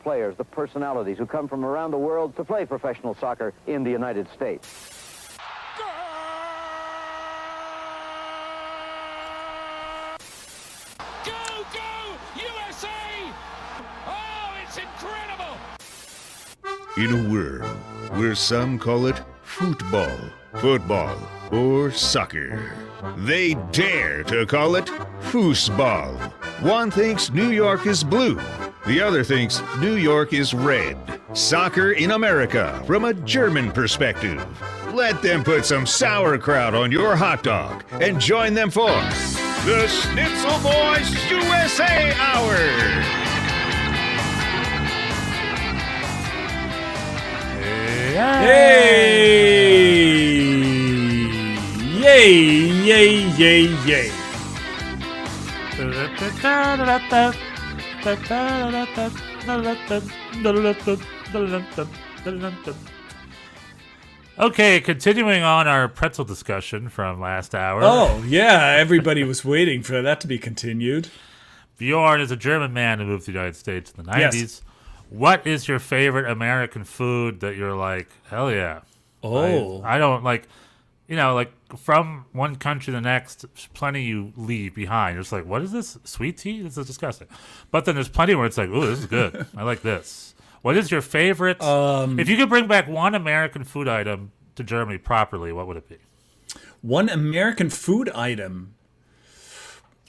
players, the personalities who come from around the world to play professional soccer in the United States. In a world where some call it football, football, or soccer, they dare to call it foosball. One thinks New York is blue, the other thinks New York is red. Soccer in America from a German perspective. Let them put some sauerkraut on your hot dog and join them for the Schnitzel Boys USA Hour. Hey! Yay! Yay! Yay! Yay! Okay, continuing on our pretzel discussion from last hour. Oh, yeah, everybody was waiting for that to be continued. Bjorn is a German man who moved to the United States in the 90s. Yes. What is your favorite American food that you're like, hell yeah? Oh. I don't like, like from one country to the next, there's plenty you leave behind. You're just like, what is this? Sweet tea? This is disgusting. But then there's plenty where it's like, ooh, this is good. I like this. What is your favorite? If you could bring back one American food item to Germany properly, what would it be? One American food item.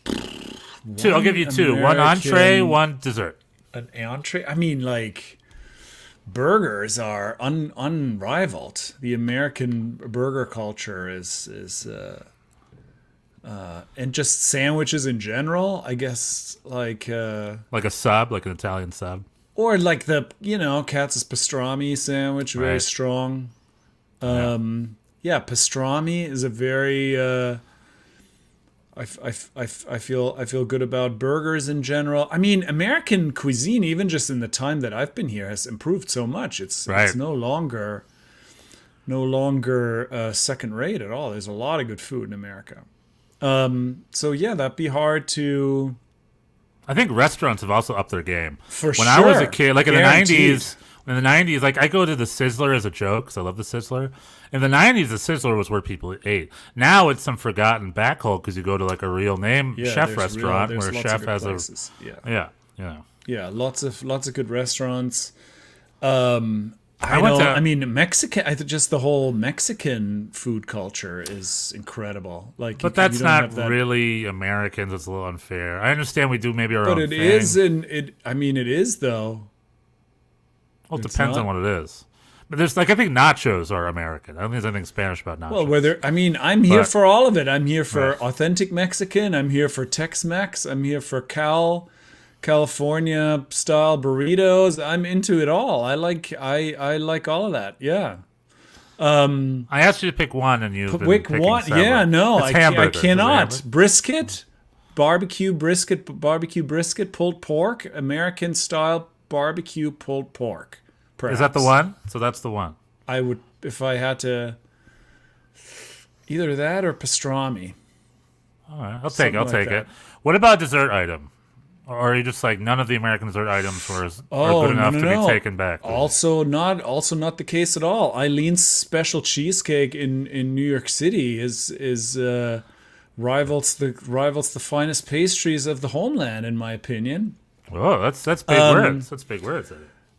Two. I'll give you two. One entree, one dessert. An entree? I mean, like, burgers are unrivaled. The American burger culture is and just sandwiches in general, I guess, like a sub, like an Italian sub. Or like the, Katz's pastrami sandwich, very strong. Pastrami is a very I feel good about burgers in general. I mean, American cuisine, even just in the time that I've been here, has improved so much. It's no longer second rate at all. There's a lot of good food in America. So yeah, that'd be hard to. I think restaurants have also upped their game. When I was a kid, like in the 90s, like I go to the Sizzler as a joke because I love the Sizzler. In the 90s, the Sizzler was where people ate. Now it's some forgotten back hole because you go to like a real name chef restaurant where a chef has places. Yeah. Lots of good restaurants. Mexican. Just the whole Mexican food culture is incredible. Like, but that's not really Americans. It's a little unfair. I understand we do maybe our own thing. But it is though. Well, it depends on what it is. But there's I think nachos are American. I don't think there's anything Spanish about nachos. Well, I'm here for all of it. I'm here for authentic Mexican. I'm here for Tex-Mex. I'm here for California style burritos. I'm into it all. I like all of that. Yeah. I asked you to pick one, and you've been picking one. several. Yeah, no, I cannot. Barbecue brisket, pulled pork, American style barbecue pulled pork. Perhaps. Is that the one? So that's the one. I would, if I had to, either that or pastrami. All right, I'll take it. What about a dessert item? Or are you just like none of the American dessert items are good enough to be taken back? Also not the case at all. Eileen's special cheesecake in New York City is rivals the finest pastries of the homeland, in my opinion. Oh, that's big words. That's big words.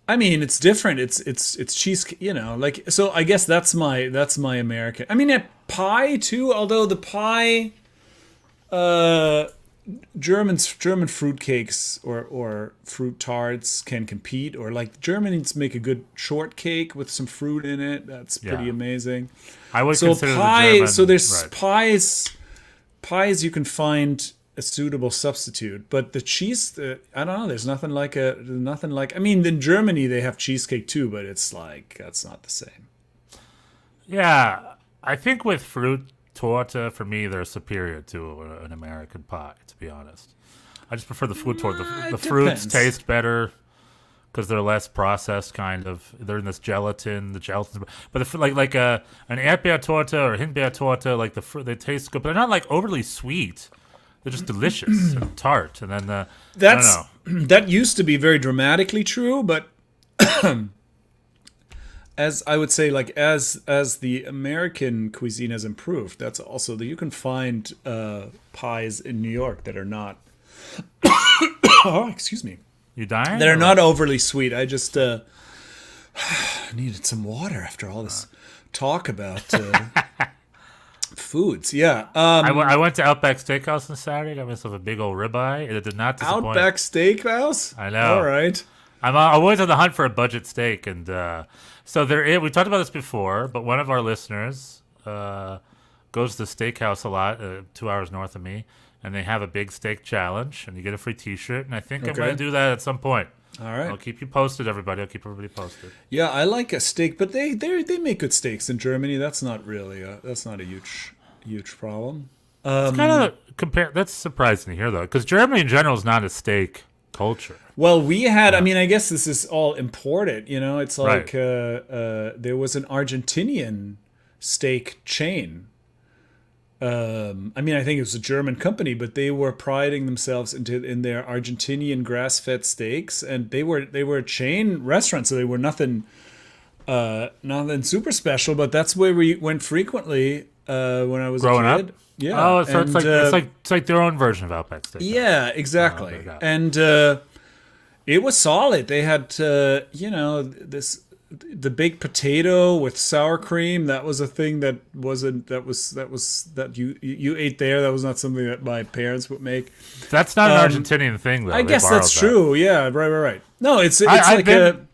I mean, it's different. It's cheesecake, like, so I guess that's my American. I mean, pie too, although the pie German fruit cakes or fruit tarts can compete, or like Germans make a good shortcake with some fruit in it. That's pretty amazing. I would consider pie. The German, so there's pies you can find a suitable substitute, but the cheese, I don't know. There's nothing like. I mean, in Germany they have cheesecake too, but it's like that's not the same. Yeah, I think with fruit torta, for me, they're superior to an American pie. To be honest, I just prefer the fruit torta. The fruits taste better because they're less processed. Kind of, they're in this gelatin. The gelatin, but like an Erdbeer torta or Himbeer torta, like the fruit, they taste good, but they're not like overly sweet. they're just delicious and tart. And then I don't That's know. that used to be very dramatically true, but as I would say, like as the American cuisine has improved, that's also that you can find pies in New York that are not. Oh, excuse me. You dying? That are or not what? overly sweet. I just needed some water after all this talk about foods. Yeah. I went to Outback Steakhouse on Saturday. Got myself a big old ribeye, and it did not disappoint. Outback Steakhouse? I know. All right. I'm always on the hunt for a budget steak, and so there is. We talked about this before, but one of our listeners goes to the steakhouse a lot, 2 hours north of me, and they have a big steak challenge, and you get a free T-shirt. And I think I'm Okay. going to do that at some point. All right. I'll keep you posted, everybody. I'll keep everybody posted. Yeah, I like a steak, but they make good steaks in Germany. That's not really that's not a huge problem. It's kind of compare. That's surprising to hear though, because Germany in general is not a steak culture. Well, we had. I mean, I guess this is all imported. You know, it's like Right. there was an Argentinian steak chain. I mean, I think it was a German company, but they were priding themselves in their Argentinian grass-fed steaks, and they were a chain restaurant, so they were nothing super special. But that's where we went frequently when I was Growing a up? kid. Yeah. Oh, so and, it's like their own version of Outback Steak. yeah, exactly. okay, got it. And it was solid. They had the baked potato with sour cream. That was a thing that you ate there. That was not something that my parents would make. That's not an Argentinian thing though. I They guess borrowed that's that. true. Yeah, right. No, it's I've like been-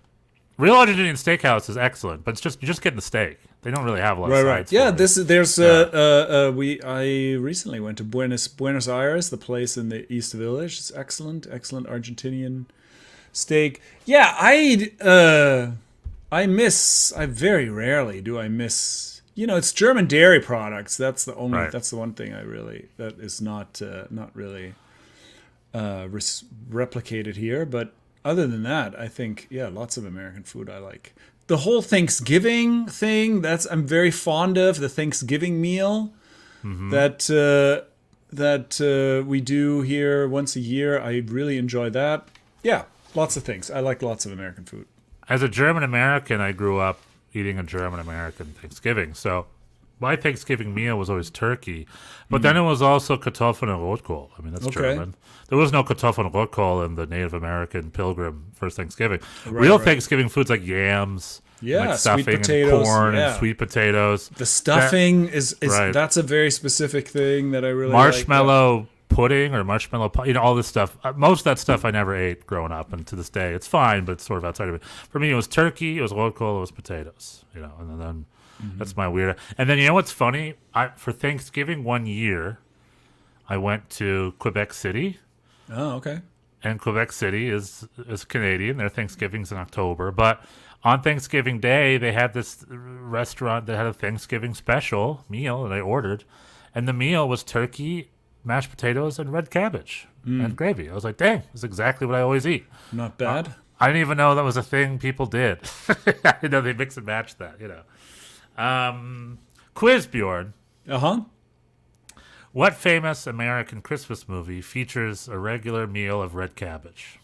Real Argentinian steakhouse is excellent, but you're just getting the steak. They don't really have a lot of right. sides. Yeah, for it. I recently went to Buenos Aires, the place in the East Village. It's excellent Argentinian steak. Yeah, I very rarely do I miss. You know, it's German dairy products. That's the only. Right. That's the one thing that is not really replicated here. But other than that, I think lots of American food I like. The whole Thanksgiving thing. I'm very fond of the Thanksgiving meal that we do here once a year. I really enjoy that. Yeah, lots of things. I like lots of American food. As a German American, I grew up eating a German American Thanksgiving. So my Thanksgiving meal was always turkey, but then it was also Kartoffeln and Rotkohl. I mean, that's Okay. German. There was no Kartoffeln and Rotkohl in the Native American Pilgrim first Thanksgiving. Real right. Thanksgiving foods like yams, Yeah, like sweet stuffing potatoes, and corn yeah. and sweet potatoes. The stuffing is right. that's a very specific thing that I really Marshmallow pudding or marshmallow pie, all this stuff. Most of that stuff I never ate growing up, and to this day it's fine, but it's sort of outside of it. For me, it was turkey, it was rotkohl, it was potatoes, and then that's my weird. And then you know what's funny? For Thanksgiving one year, I went to Quebec City, Oh, okay. and Quebec City is Canadian. Their Thanksgiving's in October, but on Thanksgiving Day they had this restaurant that had a Thanksgiving special meal that I ordered, and the meal was turkey, mashed potatoes, and red cabbage and gravy. I was like, dang, that's exactly what I always eat. Not bad. I didn't even know that was a thing people did. I didn't know they mix and match that, Quiz, Bjorn. Uh-huh. What famous American Christmas movie features a regular meal of red cabbage?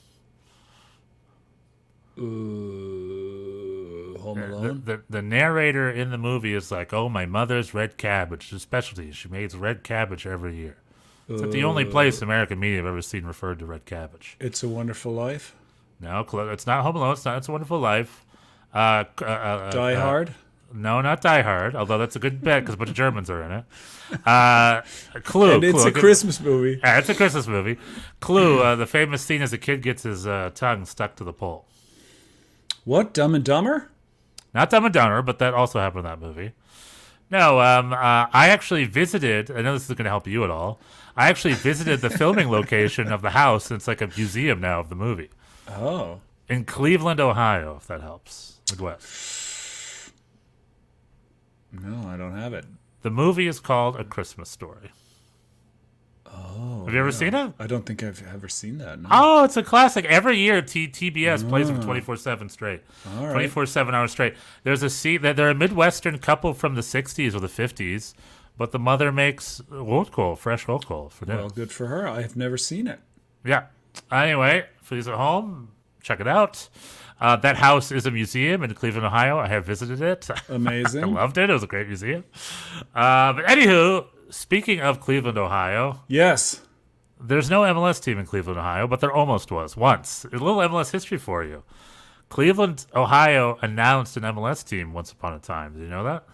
Ooh, Home Alone. The narrator in the movie is like, oh, my mother's red cabbage is a specialty. She makes red cabbage every year. It's like the only place American media I've ever seen referred to red cabbage. It's a Wonderful Life. No, it's not Home Alone. It's not It's a Wonderful Life. Die Hard. No, not Die Hard, although that's a good bet because a bunch of Germans are in it. Clue. And it's Clue. a Christmas movie. Yeah, it's a Christmas movie. Clue, the famous scene as a kid gets his tongue stuck to the pole. What? Dumb and Dumber? Not Dumb and Dumber, but that also happened in that movie. No, I actually visited, I know this isn't going to help you at all, I actually visited the filming location of the house, and it's like a museum now of the movie. Oh. In Cleveland, Ohio, if that helps. Midwest. No, I don't have it. The movie is called A Christmas Story. Oh. Have you ever seen it? I don't think I've ever seen that. No. Oh, it's a classic. Every year, TBS plays it 24/7 straight. All right. 24/7 hours straight. There's a scene that they're a Midwestern couple from the 60s or the 50s, but the mother makes fresh wokol for dinner. Well, good for her. I have never seen it. Yeah. Anyway, for these at home, check it out. That house is a museum in Cleveland, Ohio. I have visited it. Amazing. I loved it. It was a great museum. But anywho, speaking of Cleveland, Ohio, Yes. there's no MLS team in Cleveland, Ohio, but there almost was once. A little MLS history for you. Cleveland, Ohio announced an MLS team once upon a time. Did you know that?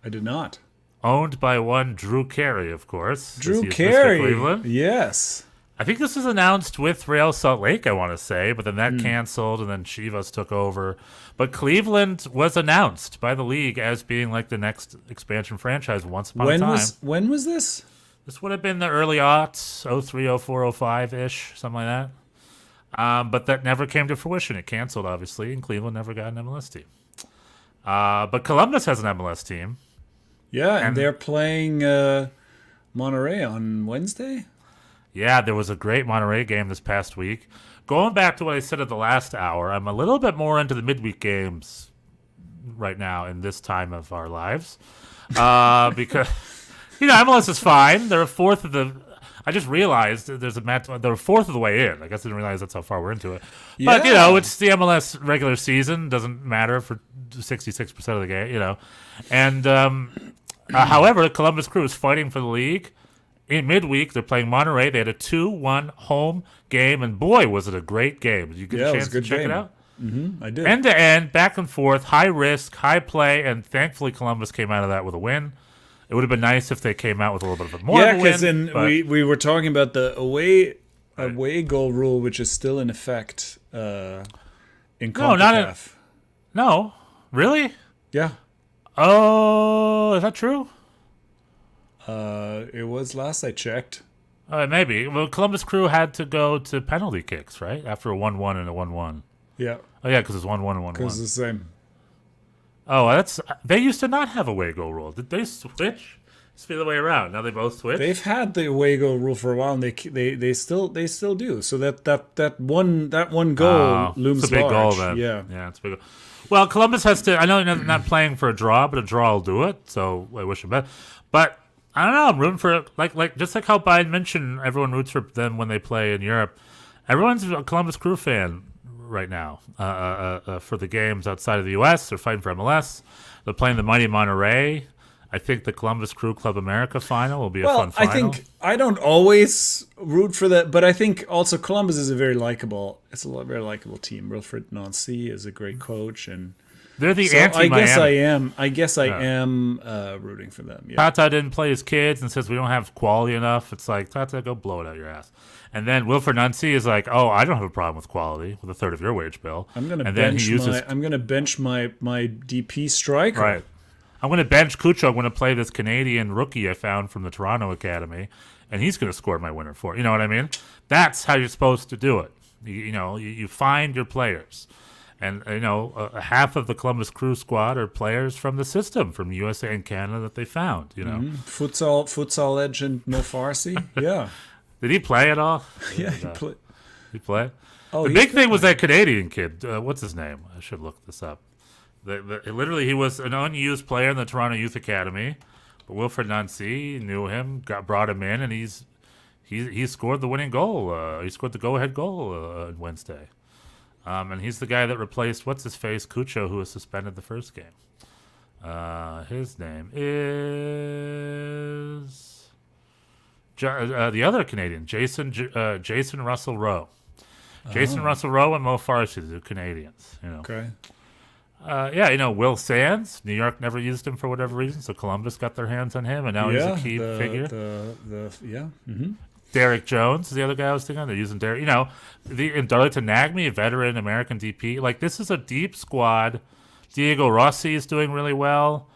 I did not. Owned by one Drew Carey, of course. Drew He is Mr. Carey. Cleveland. Yes. I think this was announced with Real Salt Lake, I want to say, but then that canceled, and then Chivas took over. But Cleveland was announced by the league as being like the next expansion franchise once upon a time. When was this? This would have been the early aughts, 03, 04, 05-ish, something like that. But that never came to fruition. It canceled, obviously, and Cleveland never got an MLS team. But Columbus has an MLS team. Yeah, and they're playing Monterey on Wednesday. Yeah, there was a great Monterey game this past week. Going back to what I said at the last hour, I'm a little bit more into the midweek games right now in this time of our lives. Because, MLS is fine. They're a fourth of the... I just realized they're a fourth of the way in. I guess I didn't realize that's how far we're into it. But, it's the MLS regular season. Doesn't matter for 66% of the game, And, however, Columbus Crew is fighting for the league. In midweek, they're playing Monterey. They had a 2-1 home game, and boy, was it a great game. Did you get a chance to check it out? Mm-hmm, I did. End to end, back and forth, high risk, high play, and thankfully Columbus came out of that with a win. It would have been nice if they came out with a little bit of more of a win. Yeah, because we were talking about the away goal rule, which is still in effect in CONCACAF. No, really? Yeah. Oh, is that true? It was last I checked. Maybe. Well, Columbus Crew had to go to penalty kicks, right? After a 1-1 and a 1-1. Yeah. Oh, yeah, because it's 1-1 and 1-1. Because it's the same. Oh, they used to not have a away goal rule. Did they switch? It's the other way around. Now they both switch. They've had the away goal rule for a while, and they still do. So that one goal looms it's a big large. goal then. Yeah, it's a big goal. Well, Columbus has to. I know they're not playing for a draw, but a draw will do it. So I wish them best. But I don't know. I'm rooting for just like how Biden mentioned. Everyone roots for them when they play in Europe. Everyone's a Columbus Crew fan right now for the games outside of the U.S. They're fighting for MLS. They're playing the mighty Monterey. I think the Columbus Crew Club America final will be a fun final. I think I don't always root for that, but I think also Columbus is a very likable team. Wilfred Nancy is a great coach, and they're the so anti-Miami. I guess I am rooting for them. Yeah. Tata didn't play his kids and says we don't have quality enough. It's like, Tata, go blow it out your ass. And then Wilfred Nancy is like, oh, I don't have a problem with quality with a third of your wage bill. I'm gonna bench my DP striker. Right. I'm going to bench Cucho. I'm going to play this Canadian rookie I found from the Toronto Academy, and he's going to score my winner for it. You know what I mean? That's how you're supposed to do it. You find your players. And, half of the Columbus Crew squad are players from the system, from USA and Canada that they found, Mm-hmm. Futsal legend Mo Farsi. Yeah. Did he play at all? Yeah, he played. He played? Oh, the big thing was that Canadian kid. What's his name? I should look this up. Literally, he was an unused player in the Toronto Youth Academy, but Wilfred Nancy knew him, brought him in, and he scored the winning goal. He scored the go-ahead goal on Wednesday, and he's the guy that replaced what's-his-face Cucho, who was suspended the first game. His name is the other Canadian, Jason Russell Rowe. Jason Russell Rowe and Mo Farsi, the Canadians. Okay. Will Sands. New York never used him for whatever reason, so Columbus got their hands on him, and now he's a key figure. Mm-hmm. Derek Jones is the other guy I was thinking of. They're using Derek. And Darlington Nagme, a veteran American DP. Like, this is a deep squad. Diego Rossi is doing really well.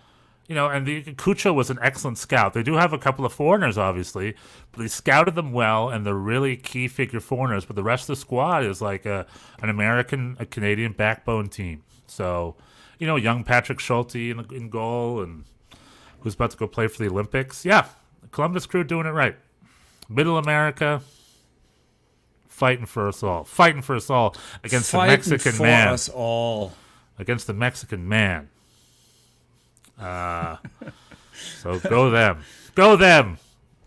And the Cucho was an excellent scout. They do have a couple of foreigners, obviously, but they scouted them well, and they're really key figure foreigners. But the rest of the squad is like a Canadian backbone team. So, young Patrick Schulte in goal, and who's about to go play for the Olympics. Yeah, Columbus Crew doing it right. Middle America, fighting for us all. Fighting for us all against the Mexican man. For us all. Against the Mexican man. So go them. Go them.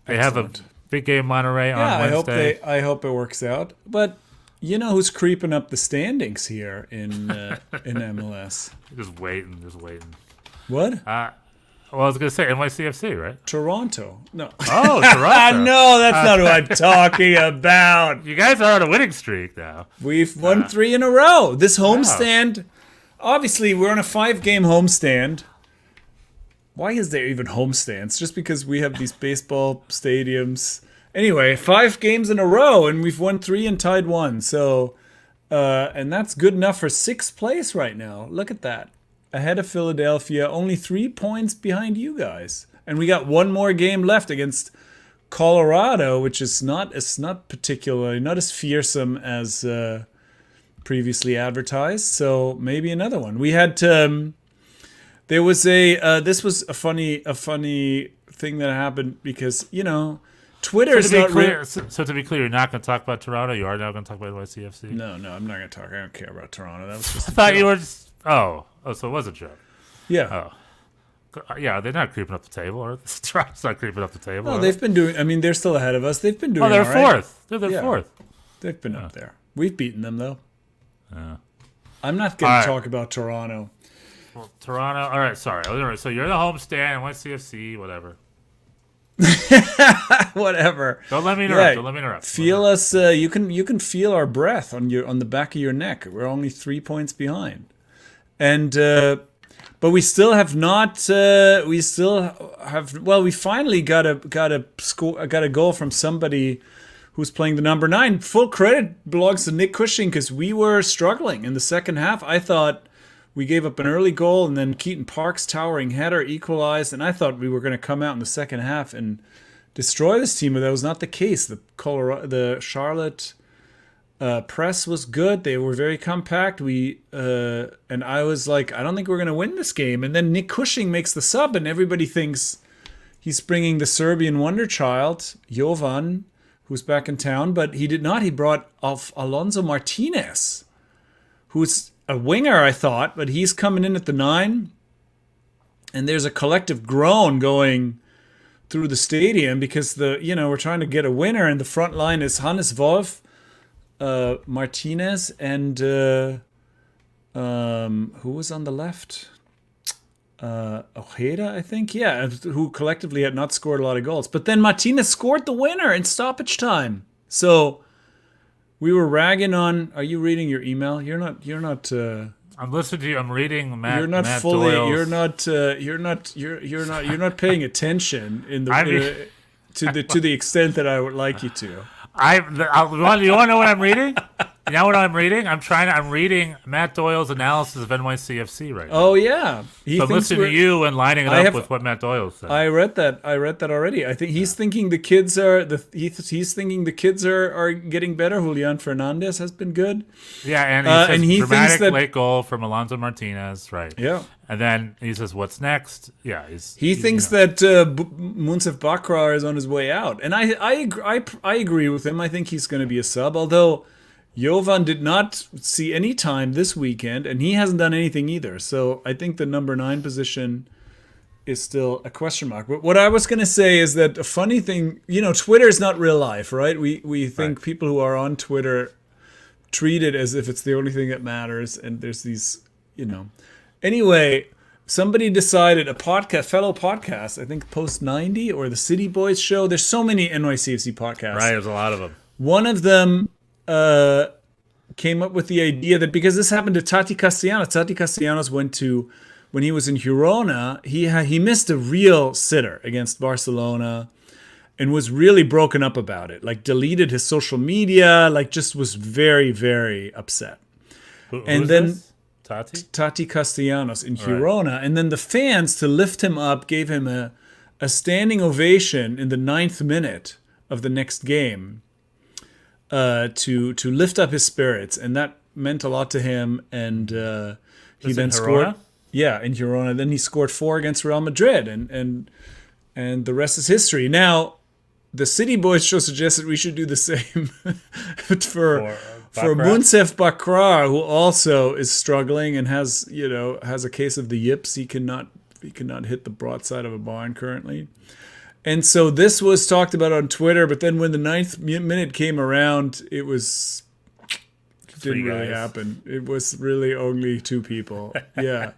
They Excellent. have a big game Monterey on Yeah, Wednesday. I hope it works out. But you know who's creeping up the standings here in MLS? Just waiting. What? Well, I was going to say NYCFC, right? Toronto. No. Oh, Toronto. No, that's not who I'm talking about. You guys are on a winning streak now. We've won 3 in a row. This homestand, obviously, we're on a 5-game homestand. Why is there even homestands? Just because we have these baseball stadiums. Anyway, 5 games in a row, and we've won 3 and tied 1. So, and that's good enough for 6th place right now. Look at that. Ahead of Philadelphia, only 3 points behind you guys. And we got 1 more game left against Colorado, which is not particularly, not as fearsome as previously advertised. So maybe another one. We had, there was this was a funny thing that happened because, you know, Twitter is not real. So to be clear, you're not going to talk about Toronto? You are now going to talk about NYCFC? No, I'm not going to talk. I don't care about Toronto. That was just I thought you were just... Oh, so it was a joke. Yeah. Oh. Yeah, they're not creeping up the table. Or Toronto's not creeping up the table. No, they've been doing... I mean, they're still ahead of us. They've been doing they're all right. 4th. They're 4th. They've been up there. We've beaten them, though. Yeah. I'm not going to talk about Toronto. Well, Toronto... All right, sorry. So you're the homestand, NYCFC, whatever. Whatever. Don't let me interrupt. Feel us. You can feel our breath on the back of your neck. We're only 3 points behind, and but we still have not. We still have. Well, we finally got a goal from somebody who's playing the number 9. Full credit belongs to Nick Cushing because we were struggling in the second half. I thought we gave up an early goal, and then Keaton Park's towering header equalized, and I thought we were going to come out in the second half and destroy this team, but that was not the case. The Charlotte press was good. They were very compact. And I was like, I don't think we're going to win this game. And then Nick Cushing makes the sub, and everybody thinks he's bringing the Serbian wonder child, Jovan, who's back in town, but he did not. He brought off Alonso Martinez, who's a winger, I thought, but he's coming in at the 9. And there's a collective groan going through the stadium because we're trying to get a winner, and the front line is Hannes Wolf, Martinez, and who was on the left? Ojeda, I think. Yeah, who collectively had not scored a lot of goals. But then Martinez scored the winner in stoppage time. So we were ragging on. Are you reading your email? You're not. I'm listening to you. I'm reading Matt. You're not Matt fully. Doyle's. You're not paying attention to the extent that I would like you to. You want to know what I'm reading? You know what I'm reading? I'm reading Matt Doyle's analysis of NYCFC right now. Oh yeah, So I'm listening to you and lining it up with what Matt Doyle said. I read that already. I think he's thinking the kids are getting better. Julian Fernandez has been good. Yeah, and he says dramatic thinks that, late goal from Alonso Martinez, right? Yeah. And then he says, "What's next?" Yeah, he thinks that Munsef Bakrar is on his way out, and I agree with him. I think he's going to be a sub, although Jovan did not see any time this weekend, and he hasn't done anything either. So I think the number 9 position is still a question mark. But what I was going to say is that a funny thing, Twitter is not real life, right? We think people who are on Twitter treat it as if it's the only thing that matters, and there's these, Anyway, somebody decided fellow podcast, I think Post 90 or the City Boys show. There's so many NYCFC podcasts. Right, there's a lot of them. One of them came up with the idea that because this happened to Tati Castellanos. Tati Castellanos when he was in Girona, he missed a real sitter against Barcelona and was really broken up about it. Like deleted his social media, like just was very, very upset. And then this? Tati Castellanos in Girona. And then the fans, to lift him up, gave him a standing ovation in the 9th minute of the next game. To lift up his spirits, and that meant a lot to him. And he then scored. Yeah, in Girona. Then he scored 4 against Real Madrid, and the rest is history. Now, the City Boys show suggested we should do the same for Munsef Bakrar, who also is struggling and has a case of the yips. He cannot hit the broadside of a barn currently. And so this was talked about on Twitter, but then when the ninth minute came around, it didn't really happen. It was really only two people. Yeah.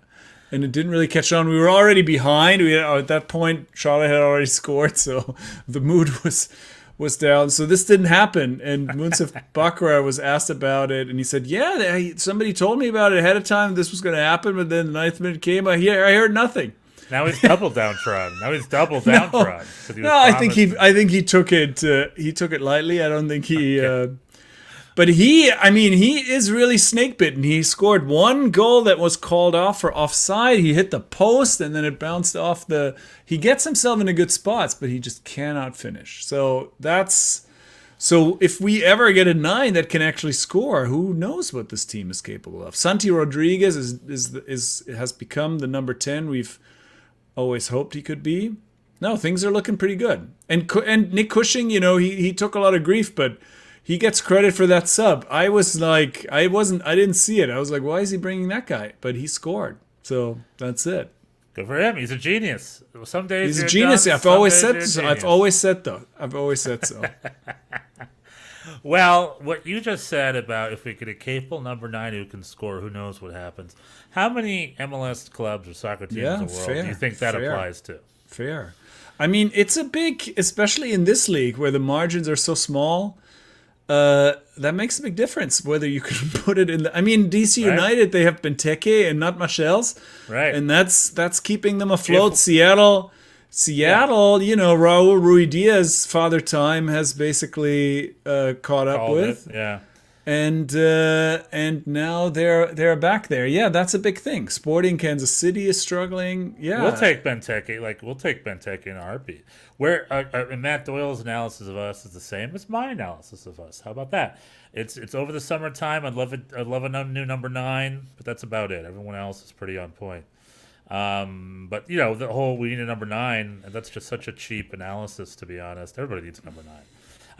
And it didn't really catch on. We were already behind. At that point, Charlotte had already scored, so the mood was down. So this didn't happen. And Munsif Bakra was asked about it, and he said, yeah, somebody told me about it ahead of time. This was going to happen, but then the ninth minute came. I heard nothing. Now he's double downtrodden. No, I think he took it lightly. I don't think he. Okay. But he is really snake bitten. He scored one goal that was called off for offside. He hit the post and then it bounced off he gets himself into good spots, but he just cannot finish. So if we ever get a 9 that can actually score, who knows what this team is capable of? Santi Rodriguez has become the number 10 we've always hoped he could be. No, things are looking pretty good. And Nick Cushing, he took a lot of grief, but he gets credit for that sub. I didn't see it. I was like, why is he bringing that guy? But he scored. So that's it. Good for him. He's a genius. Some days he's a genius. I've always said so. Well, what you just said about if we get a capable number 9 who can score, who knows what happens. How many MLS clubs or soccer teams in the world do you think that applies to? Fair. I mean, it's a big, especially in this league where the margins are so small. That makes a big difference whether you can put it in DC United, they have Benteke and not much else, right? And that's keeping them afloat. Seattle, Raul Ruidiaz, Father Time has basically caught up with, and now they're back there. Yeah, that's a big thing. Sporting Kansas City is struggling. Yeah, we'll take Benteke in a heartbeat. Where Matt Doyle's analysis of us is the same as my analysis of us. How about that? It's over the summertime. I'd love a new number 9, but that's about it. Everyone else is pretty on point. But the whole we need a number 9, and that's just such a cheap analysis, to be honest. Everybody needs a number 9.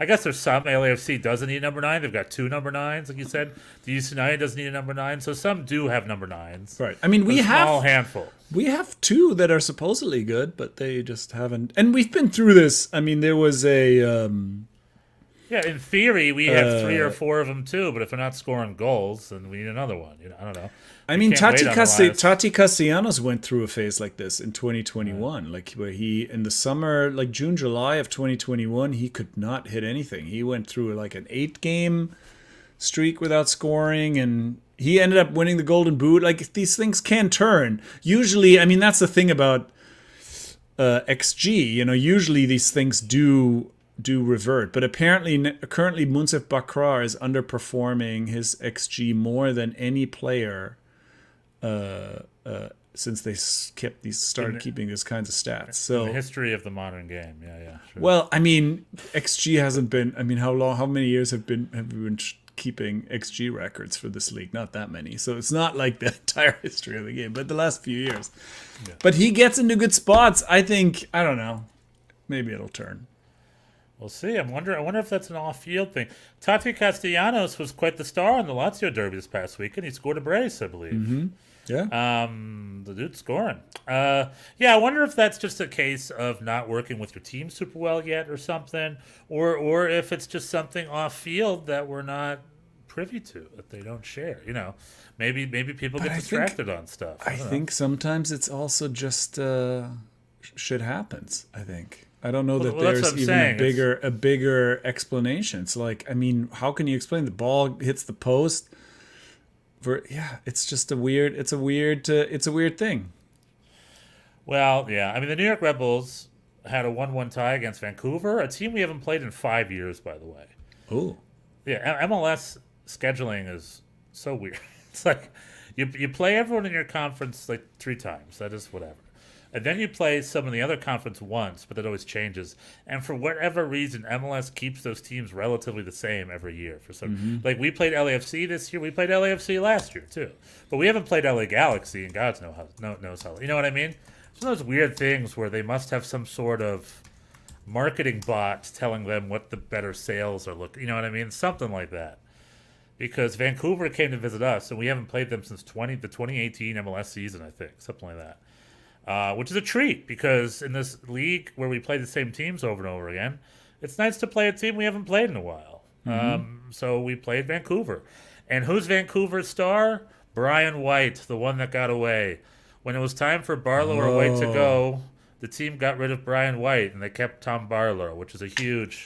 I guess there's some. LAFC doesn't need a number 9. They've got 2 number 9s, like you said. The DC United doesn't need a number 9, so some do have number 9s. Right. I mean, we have a small handful. We have 2 that are supposedly good, but they just haven't. And we've been through this. I mean, there was a. In theory, we have 3 or 4 of them too. But if they're not scoring goals, then we need another one. I don't know. I mean, Tati Castellanos went through a phase like this in 2021, like where he in the summer, like June, July of 2021, he could not hit anything. He went through like an 8-game streak without scoring, and he ended up winning the Golden Boot. Like these things can turn. Usually, I mean, that's the thing about XG. Usually these things do revert, but apparently currently Munsif Bakrar is underperforming his XG more than any player since they started keeping these kinds of stats. So in the history of the modern game, sure. Well, I mean, XG hasn't been. I mean, how many years have we been keeping XG records for this league? Not that many. So it's not like the entire history of the game, but the last few years. Yeah. But he gets into good spots. I don't know. Maybe it'll turn. We'll see. I wonder if that's an off-field thing. Tati Castellanos was quite the star in the Lazio derby this past weekend. He scored a brace, I believe. Mm-hmm. Yeah. The dude's scoring. I wonder if that's just a case of not working with your team super well yet or something, or if it's just something off-field that we're not privy to, that they don't share. Maybe people get distracted on stuff. I think sometimes it's also just shit happens, I think. I don't know that there's even a bigger explanation. It's like, I mean, how can you explain the ball hits the post? It's just a weird thing. Well, yeah. I mean, the New York Red Bulls had a 1-1 tie against Vancouver, a team we haven't played in 5 years, by the way. Oh. Yeah, MLS scheduling is so weird. It's like you play everyone in your conference like 3 times. That is whatever. And then you play some of the other conference once, but that always changes. And for whatever reason, MLS keeps those teams relatively the same every year. For some, like we played LAFC this year, we played LAFC last year too, but we haven't played LA Galaxy, and God knows how. You know what I mean? It's one of those weird things where they must have some sort of marketing bot telling them what the better sales are looking. You know what I mean? Something like that. Because Vancouver came to visit us, and we haven't played them since the 2018 MLS season, I think, something like that. which is a treat because in this league where we play the same teams over and over again, it's nice to play a team we haven't played in a while. So we played Vancouver. And who's Vancouver's star? Brian White, the one that got away. When it was time for Barlow or White to go, the team got rid of Brian White and they kept Tom Barlow, which is a huge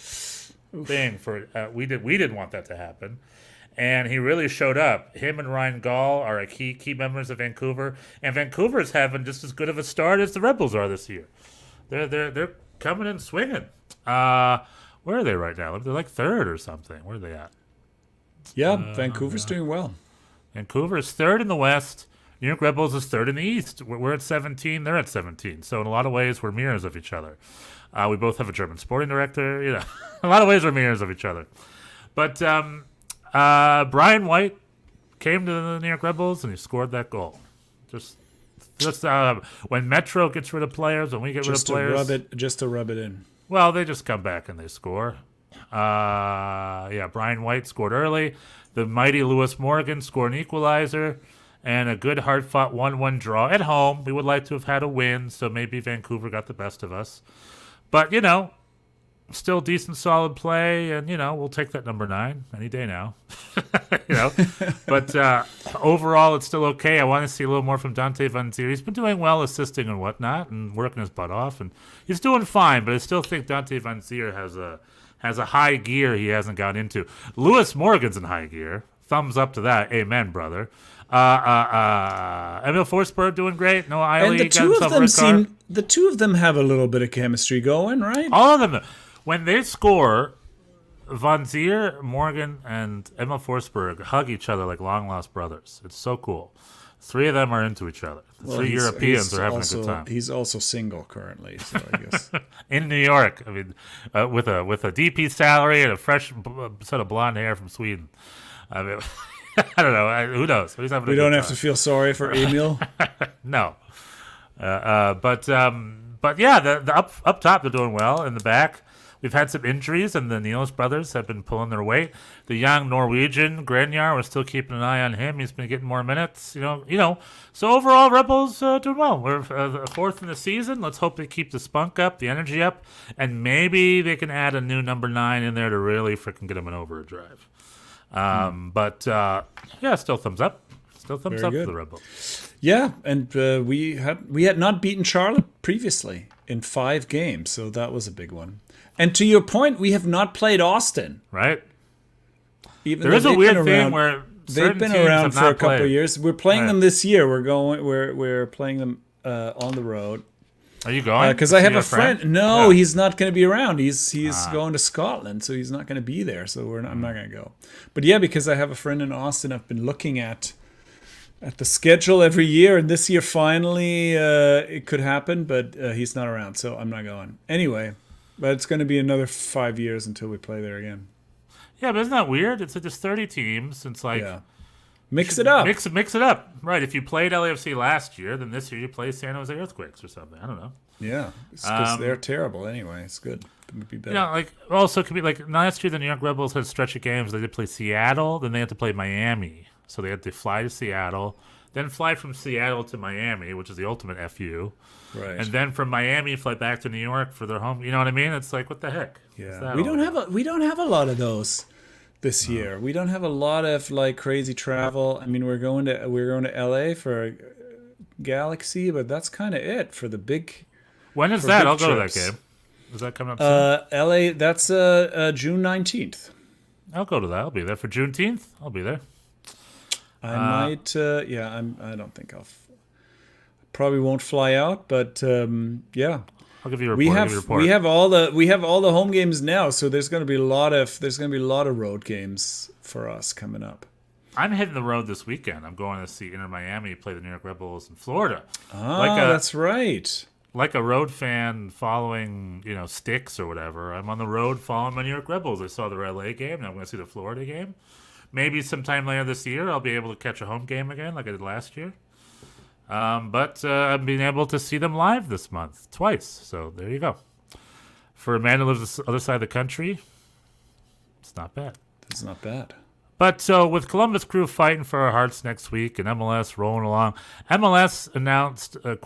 thing for we didn't want that to happen. And he really showed up. Him and Ryan Gall are a key members of Vancouver, and Vancouver is having just as good of a start as the Red Bulls are this year. They're coming in swinging. Where are they right now? They're like third or something. Where are they at? Yeah, Vancouver's doing well. Vancouver is third in the West. New York Red Bulls is third in the East. We're at 17. They're at 17. So in a lot of ways, we're mirrors of each other. We both have a German sporting director. You know, a lot of ways we're mirrors of each other. But Brian White came to the New York Red Bulls and he scored that goal. Just when Metro gets rid of players, when we get rid of players, just to rub it in. Well, they just come back and they score. Brian White scored early. The mighty Lewis Morgan scored an equalizer and a good hard-fought 1-1 draw at home. We would like to have had a win, so maybe Vancouver got the best of us. But, still decent, solid play, and, we'll take that number 9 any day now. But overall, it's still okay. I want to see a little more from Dante Van Zier. He's been doing well assisting and whatnot and working his butt off, and he's doing fine, but I still think Dante Van Zier has a high gear he hasn't gotten into. Lewis Morgan's in high gear. Thumbs up to that. Amen, brother. Emil Forsberg doing great. No, and the two of them have a little bit of chemistry going, right? All of them. When they score, Van Zier, Morgan, and Emil Forsberg hug each other like long-lost brothers. It's so cool. 3 of them are into each other. Three Europeans are having a good time. He's also single currently, so I guess. In New York, I mean, with a DP salary and a fresh set of blonde hair from Sweden. I mean, I don't know. Who knows? He's having we don't have to feel sorry for Emil. No. But yeah, the up top they're doing well. In the back, we've had some injuries, and the Niels brothers have been pulling their weight. The young Norwegian Grenjar, we're still keeping an eye on him. He's been getting more minutes. So overall, Red Bulls doing well. We're 4th in the season. Let's hope they keep the spunk up, the energy up, and maybe they can add a new number 9 in there to really freaking get them an overdrive. But still thumbs up. Still thumbs up for the Red Bulls. Yeah, and we had not beaten Charlotte previously in 5 games, so that was a big one. And to your point, we have not played Austin. Right. Even there is a weird thing where they've been around for a couple of years. We're playing them this year. We're playing them on the road. Are you going? Because I have a friend. No, he's not going to be around. He's going to Scotland, so he's not going to be there. So I'm not going to go. But yeah, because I have a friend in Austin. I've been looking at the schedule every year, and this year finally it could happen, but he's not around, so I'm not going. Anyway, but it's going to be another 5 years until we play there again. Yeah, but isn't that weird? It's like there's 30 teams. It's like mix it up. Mix it up. Right. If you played LAFC last year, then this year you play San Jose Earthquakes or something. I don't know. Yeah, because they're terrible anyway. It's good. It would be better. Also it could be like last year the New York Red Bulls had a stretch of games. They did play Seattle, then they had to play Miami. So they had to fly to Seattle, then fly from Seattle to Miami, which is the ultimate FU. Right. And then from Miami fly back to New York for their home. You know what I mean? It's like, what the heck? Yeah. We don't have a lot of those this year. We don't have a lot of like crazy travel. I mean, we're going to LA for Galaxy, but that's kind of it for the big. When is that? I'll go to that game. Is that coming up soon? LA, that's June 19th. I'll go to that. I'll be there for Juneteenth. I'll be there. I might. I don't think probably won't fly out, but yeah. I'll give you a report. We have all the home games now, so there's going to be a lot of road games for us coming up. I'm hitting the road this weekend. I'm going to see Inter Miami play the New York Red Bulls in Florida. That's right. Like a road fan following, Sticks or whatever. I'm on the road following my New York Red Bulls. I saw the LA game, and I'm going to see the Florida game. Maybe sometime later this year, I'll be able to catch a home game again, like I did last year. But I'm being able to see them live this month, twice. So there you go. For a man who lives on the other side of the country, it's not bad. It's not bad. But so with Columbus Crew fighting for our hearts next week and MLS rolling along, MLS announced a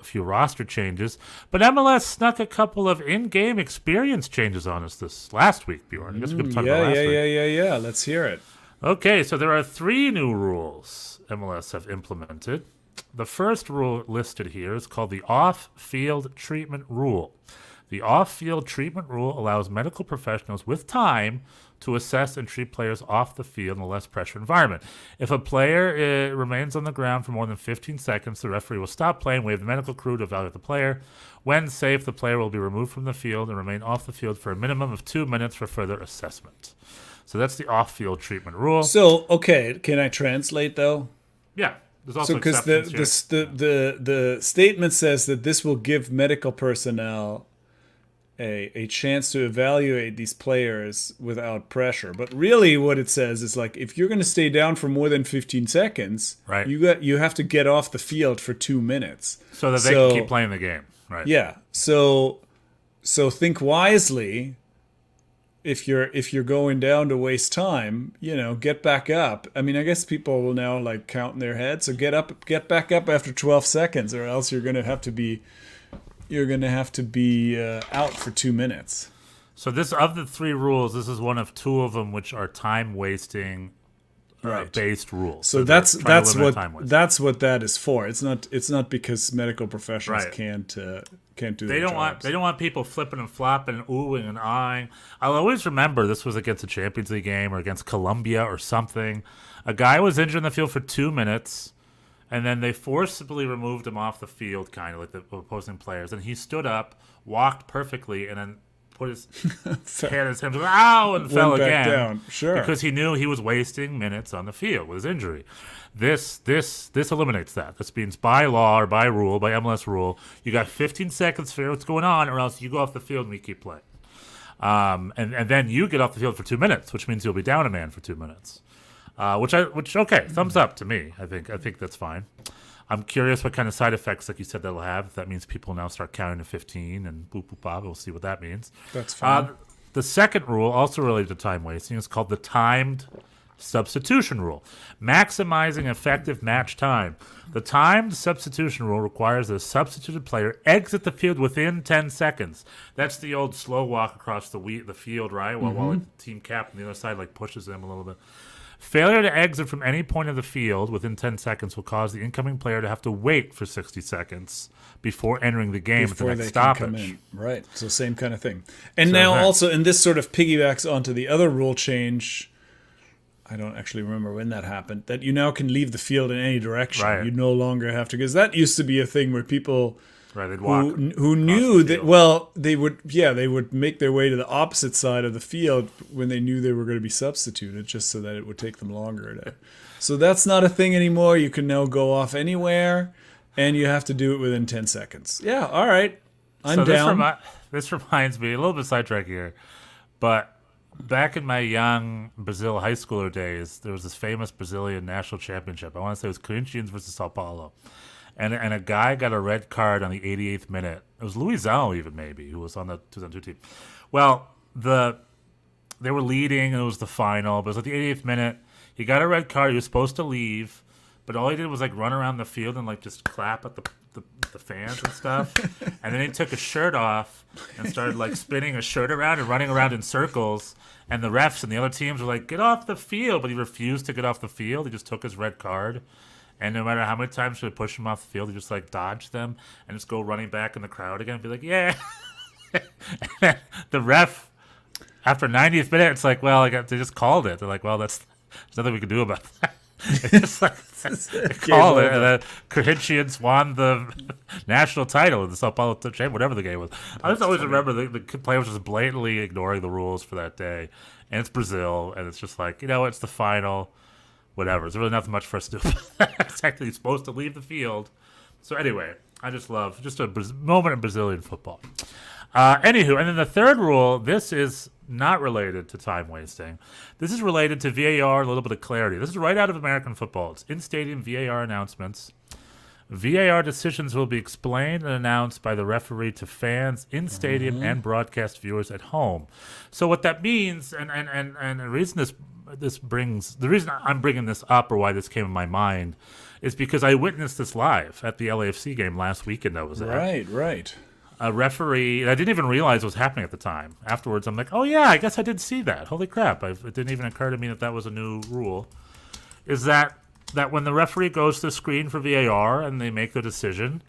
few roster changes, but MLS snuck a couple of in-game experience changes on us this last week, Bjorn. I guess we could talk about last week. Yeah. Let's hear it. Okay, so there are 3 new rules MLS have implemented. The first rule listed here is called the off-field treatment rule. The off-field treatment rule allows medical professionals with time to assess and treat players off the field in a less pressure environment. If a player remains on the ground for more than 15 seconds, the referee will stop play and wave the medical crew to evaluate the player. When safe, the player will be removed from the field and remain off the field for a minimum of 2 minutes for further assessment. So that's the off-field treatment rule. So, okay, can I translate, though? Yeah. There's also because the statement says that this will give medical personnel a chance to evaluate these players without pressure. But really what it says is, like, if you're going to stay down for more than 15 seconds, right, you have to get off the field for 2 minutes. So that they can keep playing the game. Right. Yeah. So think wisely. If you're going down to waste time, get back up. I mean, I guess people will now like count in their head. So get back up after 12 seconds, or else you're going to have to be out for 2 minutes. So this, of the 3 rules, this is one of 2 of them which are time wasting based rules. So that's what that is for. It's not because medical professionals can't do their jobs. They don't want people flipping and flopping and oohing and ahhing. I'll always remember this was against a Champions League game or against Colombia or something. A guy was injured in the field for 2 minutes, and then they forcibly removed him off the field, kind of like the opposing players. And he stood up, walked perfectly, and then put his hand in his hands, ow, and fell again. Down. Sure. Because he knew he was wasting minutes on the field with his injury. This eliminates that. This means by law or by rule, by MLS rule, you got 15 seconds to figure out what's going on, or else you go off the field and we keep playing. And then you get off the field for 2 minutes, which means you'll be down a man for 2 minutes. Thumbs up to me. I think that's fine. I'm curious what kind of side effects, like you said, that'll have. If that means people now start counting to 15 and boop, boop, boop, we'll see what that means. That's fine. The second rule, also related to time wasting, is called the timed substitution rule, maximizing effective match time. The timed substitution rule requires that a substituted player exit the field within 10 seconds. That's the old slow walk across the field, right? While the team captain on the other side pushes them a little bit. Failure to exit from any point of the field within 10 seconds will cause the incoming player to have to wait for 60 seconds before entering the game at the next stoppage. Right, so same kind of thing. And now also, and this sort of piggybacks onto the other rule change, I don't actually remember when that happened, that you now can leave the field in any direction. Right. You no longer have to, because that used to be a thing where people... Right, they'd walk who knew that, they would make their way to the opposite side of the field when they knew they were going to be substituted, just so that it would take them longer. So that's not a thing anymore. You can now go off anywhere, and you have to do it within 10 seconds. Yeah, all right. I'm down. This reminds me, a little bit sidetrack here, but back in my young Brazil high schooler days, there was this famous Brazilian national championship. I want to say it was Corinthians versus Sao Paulo. And a guy got a red card on the 88th minute. It was Luizão even, maybe, who was on the 2002 team. Well, they were leading, and it was the final. But it was at the 88th minute. He got a red card. He was supposed to leave. But all he did was run around the field and just clap at the fans and stuff. And then he took his shirt off and started spinning his shirt around and running around in circles. And the refs and the other teams were like, get off the field. But he refused to get off the field. He just took his red card. And no matter how many times they push him off the field, he just dodge them and just go running back in the crowd again and be like, yeah. And the ref, after 90th minute, it's like, well, they just called it. They're like, well, there's nothing we can do about that. It's just they called it. And then Corinthians won the national title in the Sao Paulo Championship, whatever the game was. I just always remember the players just blatantly ignoring the rules for that day. And it's Brazil, and it's just it's the final. Whatever. There's really nothing much for us to do. It's actually supposed to leave the field. So anyway, I just love a moment in Brazilian football. Anywho, and then the third rule, this is not related to time wasting. This is related to VAR, a little bit of clarity. This is right out of American football. It's in-stadium VAR announcements. VAR decisions will be explained and announced by the referee to fans in stadium and broadcast viewers at home. So what that means, and the reason this the reason I'm bringing this up, or why this came in my mind, is because I witnessed this live at the LAFC game last weekend. I was there. Right. A referee, and I didn't even realize what was happening at the time. Afterwards, I'm like, oh yeah, I guess I did see that. Holy crap! It didn't even occur to me that was a new rule. Is that when the referee goes to the screen for VAR and they make the decision,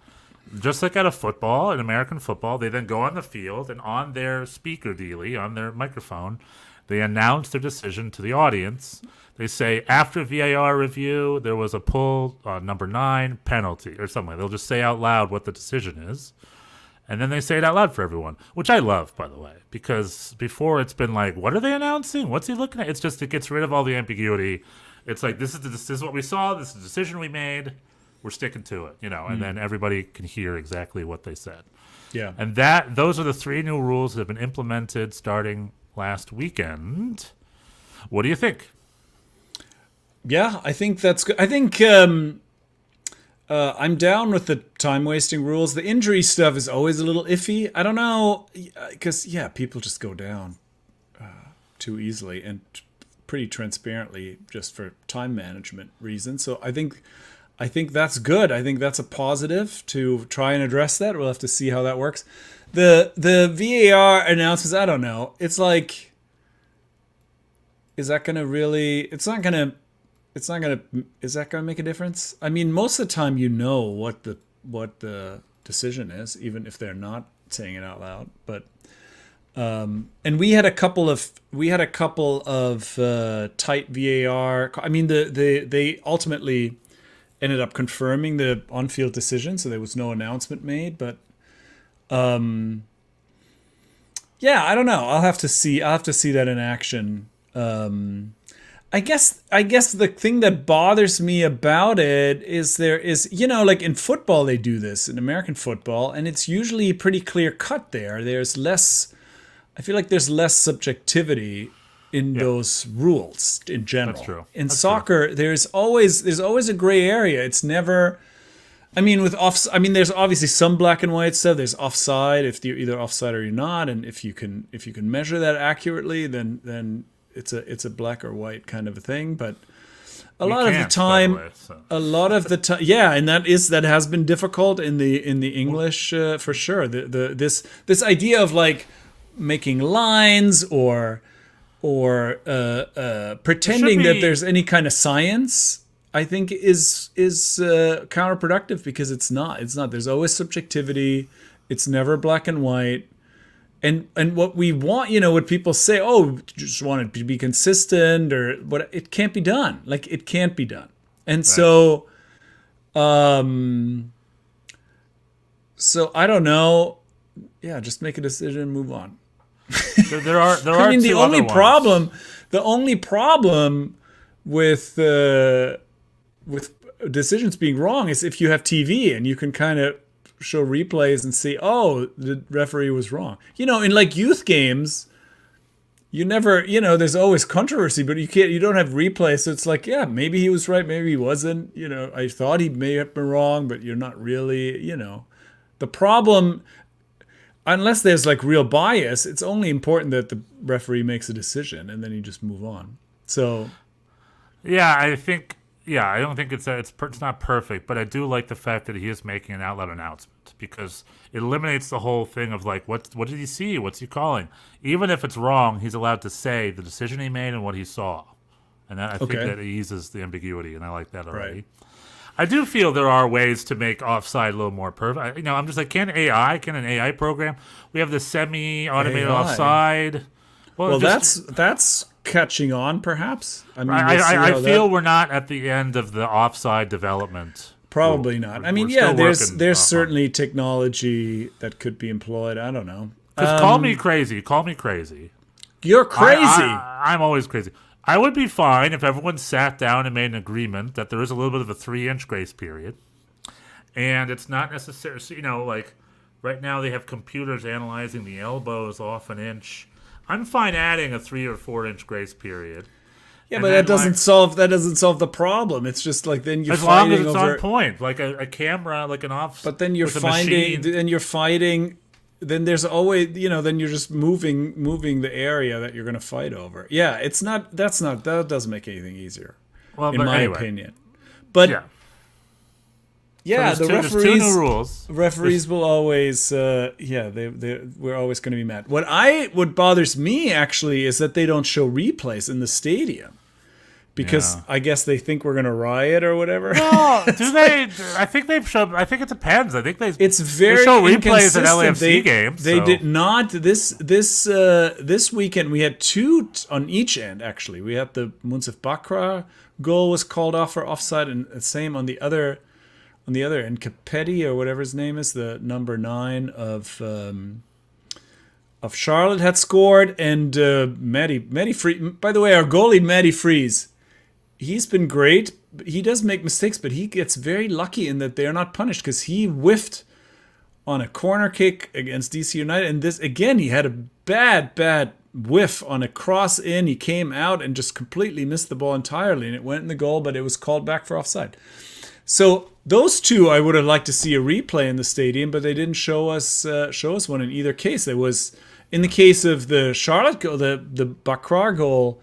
just like at a football, in American football, they then go on the field and on their speaker dealie, on their microphone, they announce their decision to the audience. They say, after VAR review, there was a pull on number 9, penalty, or something. They'll just say out loud what the decision is. And then they say it out loud for everyone, which I love, by the way, because before it's been like, what are they announcing? What's he looking at? It's just, it gets rid of all the ambiguity. It's like, this is what we saw. This is the decision we made. We're sticking to it, and then everybody can hear exactly what they said. Yeah. And those are the 3 new rules that have been implemented starting last weekend. What do you think? Yeah, I think that's good. I think I'm down with the time-wasting rules. The injury stuff is always a little iffy. I don't know, because, people just go down too easily and pretty transparently just for time management reasons. So I think that's good. I think that's a positive to try and address that. We'll have to see how that works. The VAR announcements, I don't know. It's like, is that going to really, is that going to make a difference? I mean, most of the time what the decision is, even if they're not saying it out loud. But and we had a couple of tight VAR. I mean, they ultimately ended up confirming the on-field decision, so there was no announcement made. But I don't know. I'll have to see that in action. I guess the thing that bothers me about it is like in football they do this, in American football, and it's usually pretty clear cut there. I feel like there's less subjectivity in those rules in general. That's true. In soccer, there's always a gray area. It's never. I mean, there's obviously some black and white stuff. There's offside if you're either offside or you're not, and if you can measure that accurately, then it's a black or white kind of a thing. But a lot of the time, and that has been difficult in the English for sure. This idea of like making lines or pretending that there's any kind of science, I think is counterproductive, because it's not. There's always subjectivity. It's never black and white. And what we want, what people say, you just want it to be consistent, or what, it can't be done. Like, it can't be done. And so I don't know. Yeah, just make a decision and move on. There are I mean, the only problem with decisions being wrong is if you have TV and you can kind of show replays and see, the referee was wrong. In like youth games, you never, there's always controversy, but you don't have replays. So it's like, maybe he was right, maybe he wasn't. I thought he may have been wrong, but you're not really, The problem, unless there's like real bias, it's only important that the referee makes a decision and then you just move on. So, I don't think it's not perfect, but I do like the fact that he is making an out loud announcement, because it eliminates the whole thing of like, what did he see? What's he calling? Even if it's wrong, he's allowed to say the decision he made and what he saw, and I think that eases the ambiguity, and I like that already. Right. I do feel there are ways to make offside a little more perfect. I'm just like, can an AI program? We have the semi-automated offside. Well, that's catching on, perhaps. I mean, I feel we're not at the end of the offside development. Probably not. I mean, there's certainly technology that could be employed. I don't know. Call me crazy. You're crazy. I'm always crazy. I would be fine if everyone sat down and made an agreement that there is a little bit of a 3-inch grace period, and it's not necessary. So, like right now they have computers analyzing the elbows off an inch. I'm fine adding a 3 or 4-inch grace period. Yeah, but that doesn't solve the problem. It's just like then you're fighting as long as it's on point, like a camera, like an off. But then you're fighting then there's always, then you're just moving the area that you're going to fight over. Yeah, that doesn't make anything easier, Well, in but my anyway. opinion. But Yeah. yeah, So the there's two new referees rules. will always we're always going to be mad. What bothers me actually is that they don't show replays in the stadium. Because Yeah. I guess they think we're gonna riot or whatever. Oh, do they? I think they've shown. I think it depends. I think It's very show replays at inconsistent. LAFC games. They so- did not this weekend. We had two on each end. Actually, we had the Munsif Bakra goal was called off for offside, and the same on the other end. Capetti or whatever his name is, the number 9 of Charlotte had scored, and Matty Fries. By the way, our goalie Matty Fries. He's been great. He does make mistakes, but he gets very lucky in that they're not punished because he whiffed on a corner kick against DC United. And this, again, he had a bad whiff on a cross in. He came out and just completely missed the ball entirely, and it went in the goal, but it was called back for offside. So those two, I would have liked to see a replay in the stadium, but they didn't show us one in either case. There was, in the case of the Charlotte goal, the Bakrar goal,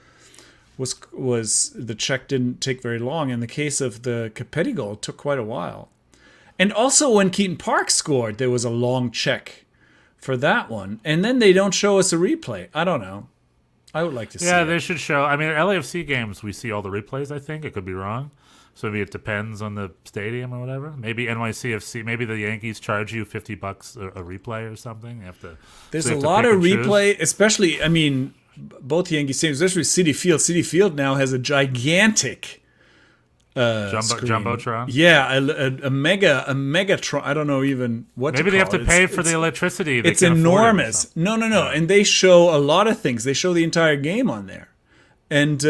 was the check didn't take very long. In the case of the Capetti goal, it took quite a while. And also when Keaton Park scored, there was a long check for that one. And then they don't show us a replay. I don't know. I would like to see Yeah, it. they should show. I mean, at LAFC games, we see all the replays, I think. I could be wrong. So maybe it depends on the stadium or whatever. Maybe NYCFC, maybe the Yankees charge you $50 a replay or something. You have to. There's so you a have to lot pick of and choose. replay, especially, I mean, both Yankee stadiums, especially Citi Field. Citi Field now has a gigantic screen. Jumbotron. Yeah, a megatron. I don't know even what. Maybe they have to it. pay for the electricity. They It's can afford it or enormous. something. No, and they show a lot of things. They show the entire game on there, and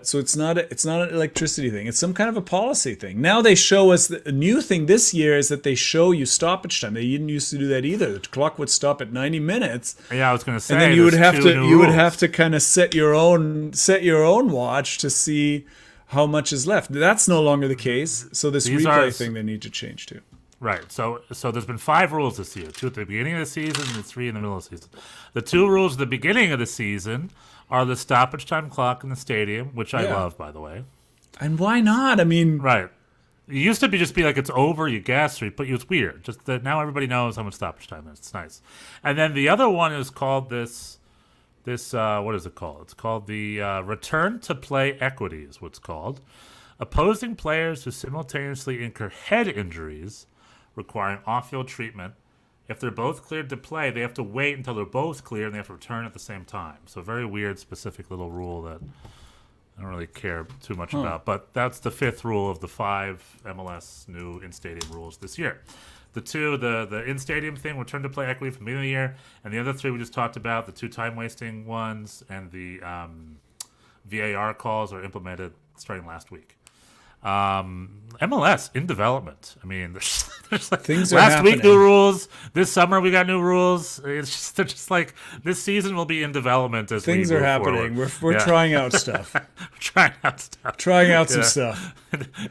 so it's not an electricity thing. It's some kind of a policy thing. Now they show us a new thing this year is that they show you stoppage time. They didn't used to do that either. The clock would stop at 90 minutes. Yeah, I was going to say. And then you would there's have two to new you would rules. have to kind of set your own watch to see how much is left. That's no longer the case. So this These replay are- thing they need to change too. Right. So there's been 5 rules this year. 2 at the beginning of the season and 3 in the middle of the season. The 2 rules at the beginning of the season are the stoppage time clock in the stadium, which I Yeah. love, by the way. And why not? I mean, Right. It used to just be like it's over, you guess, or it's weird. Just that now everybody knows how much stoppage time is. It's nice. And then the other one is called this what is it called? It's called the return to play equity is what's called. Opposing players who simultaneously incur head injuries requiring off-field treatment. If they're both cleared to play, they have to wait until they're both clear and they have to return at the same time. So a very weird, specific little rule that I don't really care too much about. But that's the 5th rule of the 5 MLS new in-stadium rules this year. The 2, the in-stadium thing, return to play equity from the beginning of the year, and the other 3 we just talked about, the 2 time-wasting ones and the VAR calls are implemented starting last week. MLS in development. I mean, there's like Things are last week happening. new rules. This summer we got new rules. They're just like this season will be in development as things we are move happening. forward. We're Yeah. trying out stuff. We're trying out stuff. Trying out some Yeah. stuff.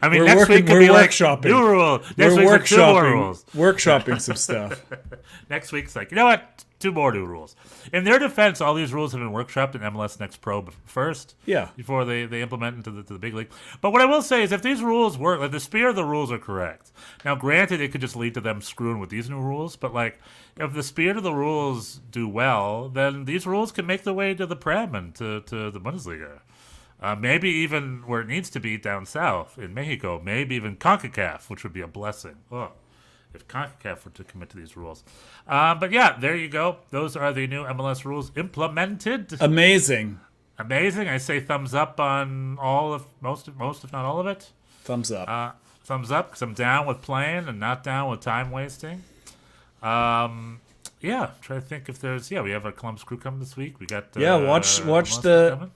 I mean, We're next working- week could we're be like workshopping. new rule. Next We're week's like 2 more rules. workshopping some stuff. Next week's like, you know what? 2 more new rules. In their defense, all these rules have been workshopped in MLS Next Pro first. Yeah. Before they implement into the big league. But what I will say is if these rules work, like the spirit of the rules are correct. Now, granted, it could just lead to them screwing with these new rules, but like if the spirit of the rules do well, then these rules can make their way to the Prem and to the Bundesliga. Maybe even where it needs to be down south in Mexico. Maybe even CONCACAF, which would be a blessing. Oh, if CONCACAF were to commit to these rules. But yeah, there you go. Those are the new MLS rules implemented. Amazing. Amazing. I say thumbs up on most if not all of it. Thumbs up. Thumbs up because I'm down with playing and not down with time wasting. Yeah, try to think if there's we have our Columbus crew coming this week. We got watch MLS the- coming.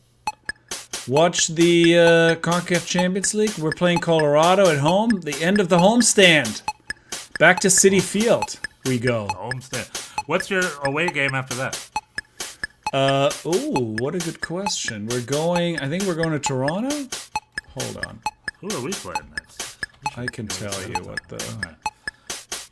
Watch the CONCACAF Champions League. We're playing Colorado at home. The end of the homestand. Back to Citi Field we go. Homestand. What's your away game after that? What a good question. I think we're going to Toronto? Hold on. Who are we playing next? I can tell you what the...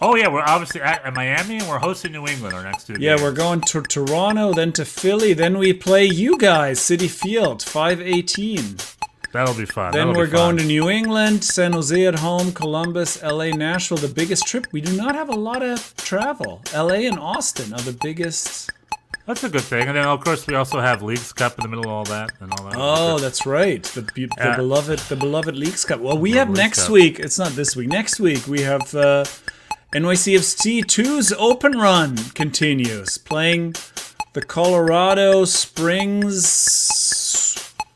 Oh yeah, we're obviously at Miami, and we're hosting New England our next 2 games. Yeah, we're going to Toronto, then to Philly, then we play you guys, Citi Field, 5/18. That'll be fun. Then That'll we're be going fun. to New England, San Jose at home, Columbus, LA, Nashville, the biggest trip. We do not have a lot of travel. LA and Austin are the biggest. That's a good thing. And then, of course, we also have Leagues Cup in the middle of all that and all that. Oh, that's right. The beloved Leagues Cup. Well, we have Leagues next Cup. week. It's not this week. Next week we have NYCFC 2's open run continues, playing the Colorado Springs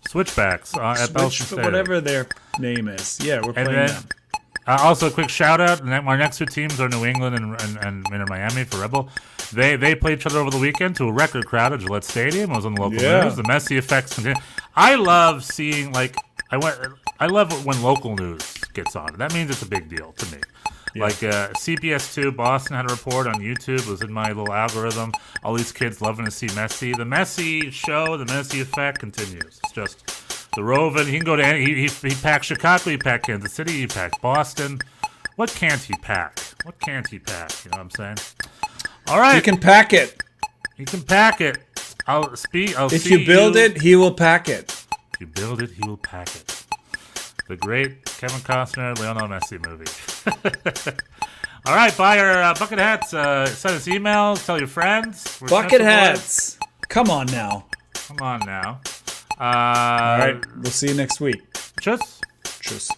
Switchbacks at Belson Stadium. whatever their name is. Yeah, we're And playing then, them. also, a quick shout out. Our next 2 teams are New England and Miami for Rebel. They played each other over the weekend to a record crowd at Gillette Stadium. It was on the local news. The Messi effects continue. I love seeing I love it when local news gets on. That means it's a big deal to me. Yeah. Like CBS2 Boston had a report on YouTube. It was in my little algorithm. All these kids loving to see Messi. The Messi show, the Messi effect continues. It's just the roving. He can go to any. He packed Chicago. He packed Kansas City. He packed Boston. What can't he pack? What can't he pack? You know what I'm saying? All right. You can pack it. He can pack it. If you build it, he will pack it. If you build it, he will pack it. The great Kevin Costner, Lionel Messi movie. All right, buy our bucket hats. Send us emails. Tell your friends. We're Bucket Central hats. Come on now. Boys. Come on now. All right, we'll see you next week. Tschüss. Tschüss.